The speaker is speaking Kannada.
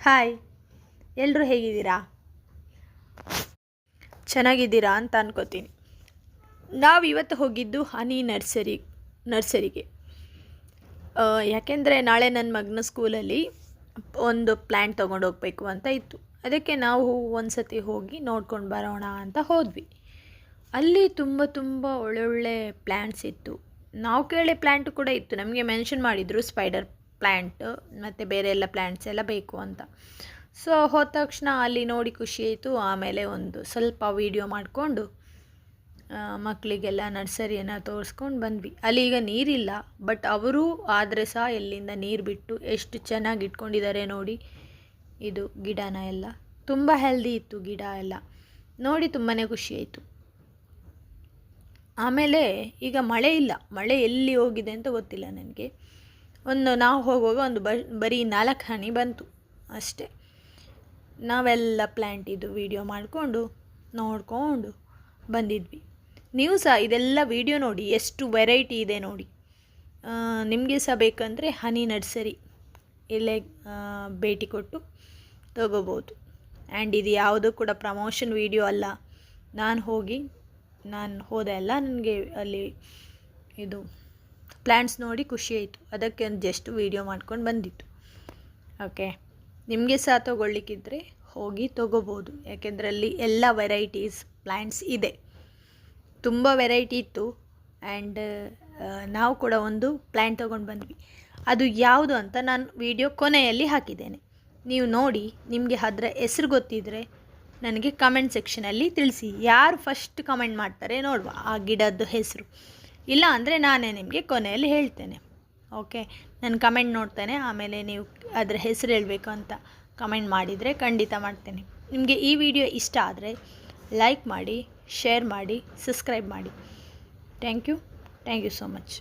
ಹಾಯ್, ಎಲ್ಲರೂ ಹೇಗಿದ್ದೀರಾ? ಚೆನ್ನಾಗಿದ್ದೀರಾ ಅಂತ ಅನ್ಕೋತೀನಿ. ನಾವು ಇವತ್ತು ಹೋಗಿದ್ದು ಹನಿ ನರ್ಸರಿಗೆ. ಯಾಕೆಂದರೆ ನಾಳೆ ನನ್ನ ಮಗನ ಸ್ಕೂಲಲ್ಲಿ ಒಂದು ಪ್ಲ್ಯಾಂಟ್ ತೊಗೊಂಡು ಹೋಗಬೇಕು ಅಂತ ಇತ್ತು. ಅದಕ್ಕೆ ನಾವು ಒಂದು ಸತಿ ಹೋಗಿ ನೋಡ್ಕೊಂಡು ಬರೋಣ ಅಂತ ಹೋದ್ವಿ. ಅಲ್ಲಿ ತುಂಬ ಒಳ್ಳೊಳ್ಳೆ ಪ್ಲ್ಯಾಂಟ್ಸ್ ಇತ್ತು. ನಾವು ಕೇಳಿ ಪ್ಲ್ಯಾಂಟು ಕೂಡ ಇತ್ತು. ನಮಗೆ ಮೆನ್ಷನ್ ಮಾಡಿದರು ಸ್ಪೈಡರ್ ಪ್ಲ್ಯಾಂಟ್ ಮತ್ತು ಬೇರೆ ಎಲ್ಲ ಪ್ಲ್ಯಾಂಟ್ಸ್ ಎಲ್ಲ ಬೇಕು ಅಂತ. ಸೊ ಹೋದ ತಕ್ಷಣ ಅಲ್ಲಿ ನೋಡಿ ಖುಷಿ ಆಯಿತು. ಆಮೇಲೆ ಒಂದು ಸ್ವಲ್ಪ ವೀಡಿಯೋ ಮಾಡಿಕೊಂಡು ಮಕ್ಕಳಿಗೆಲ್ಲ ನರ್ಸರಿಯನ್ನು ತೋರಿಸ್ಕೊಂಡು ಬಂದ್ವಿ. ಅಲ್ಲಿ ಈಗ ನೀರಿಲ್ಲ, ಬಟ್ ಅವರು ಆದರೆ ಸಹ ಎಲ್ಲಿಂದ ನೀರು ಬಿಟ್ಟು ಎಷ್ಟು ಚೆನ್ನಾಗಿ ಇಟ್ಕೊಂಡಿದ್ದಾರೆ ನೋಡಿ. ಇದು ಗಿಡನ ಎಲ್ಲ ತುಂಬ ಹೆಲ್ದಿ ಇತ್ತು. ಗಿಡ ಎಲ್ಲ ನೋಡಿ ತುಂಬಾ ಖುಷಿ ಆಯಿತು. ಆಮೇಲೆ ಈಗ ಮಳೆ ಇಲ್ಲ, ಮಳೆ ಎಲ್ಲಿ ಹೋಗಿದೆ ಅಂತ ಗೊತ್ತಿಲ್ಲ ನನಗೆ. ನಾವು ಹೋಗುವಾಗ ಬರೀ 4 ಹನಿ ಬಂತು ಅಷ್ಟೇ. ನಾವೆಲ್ಲ ಪ್ಲ್ಯಾಂಟ್ ಇದು ವೀಡಿಯೋ ಮಾಡಿಕೊಂಡು ನೋಡಿಕೊಂಡು ಬಂದಿದ್ವಿ. ನೀವು ಸಹ ಇದೆಲ್ಲ ವೀಡಿಯೋ ನೋಡಿ, ಎಷ್ಟು ವೆರೈಟಿ ಇದೆ ನೋಡಿ. ನಿಮಗೆ ಸಹ ಬೇಕಂದರೆ ಹನಿ ನರ್ಸರಿ ಇಲ್ಲೇ ಭೇಟಿ ಕೊಟ್ಟು ತಗೋಬೋದು. ಆ್ಯಂಡ್ ಇದು ಯಾವುದೂ ಕೂಡ ಪ್ರಮೋಷನ್ ವೀಡಿಯೋ ಅಲ್ಲ. ನಾನು ಹೋದೆ ಅಲ್ಲ, ನನಗೆ ಅಲ್ಲಿ ಇದು ಪ್ಲ್ಯಾಂಟ್ಸ್ ನೋಡಿ ಖುಷಿ ಆಯಿತು. ಅದಕ್ಕೆ ಒಂದು ಜಸ್ಟ್ ವೀಡಿಯೋ ಮಾಡ್ಕೊಂಡು ಬಂದಿತ್ತು. ಓಕೆ, ನಿಮಗೆ ಸಹ ತೊಗೊಳ್ಳಿಕ್ಕಿದ್ರೆ ಹೋಗಿ ತೊಗೋಬೋದು. ಯಾಕೆಂದರೆ ಅಲ್ಲಿ ಎಲ್ಲ ವೆರೈಟೀಸ್ ಪ್ಲ್ಯಾಂಟ್ಸ್ ಇದೆ, ತುಂಬ ವೆರೈಟಿ ಇತ್ತು. ಆ್ಯಂಡ್ ನಾವು ಕೂಡ ಒಂದು ಪ್ಲ್ಯಾಂಟ್ ತೊಗೊಂಡು ಬಂದ್ವಿ. ಅದು ಯಾವುದು ಅಂತ ನಾನು ವಿಡಿಯೋ ಕೊನೆಯಲ್ಲಿ ಹಾಕಿದ್ದೇನೆ, ನೀವು ನೋಡಿ. ನಿಮಗೆ ಅದರ ಹೆಸರು ಗೊತ್ತಿದ್ದರೆ ನನಗೆ ಕಮೆಂಟ್ ಸೆಕ್ಷನಲ್ಲಿ ತಿಳಿಸಿ. ಯಾರು ಫಸ್ಟ್ ಕಮೆಂಟ್ ಮಾಡ್ತಾರೆ ನೋಡುವ ಆ ಗಿಡದ ಹೆಸರು. ಇಲ್ಲ ಅಂದರೆ ನಾನೇ ನಿಮಗೆ ಕೊನೆಯಲ್ಲಿ ಹೇಳ್ತೇನೆ. ಓಕೆ, ನಾನು ಕಮೆಂಟ್ ನೋಡ್ತೇನೆ. ಆಮೇಲೆ ನೀವು ಅದರ ಹೆಸರು ಹೇಳಬೇಕು ಅಂತ ಕಮೆಂಟ್ ಮಾಡಿದರೆ ಖಂಡಿತ ಮಾಡ್ತೇನೆ. ನಿಮಗೆ ಈ ವಿಡಿಯೋ ಇಷ್ಟ ಆದರೆ ಲೈಕ್ ಮಾಡಿ, ಶೇರ್ ಮಾಡಿ, ಸಬ್ಸ್ಕ್ರೈಬ್ ಮಾಡಿ. Thank you so much.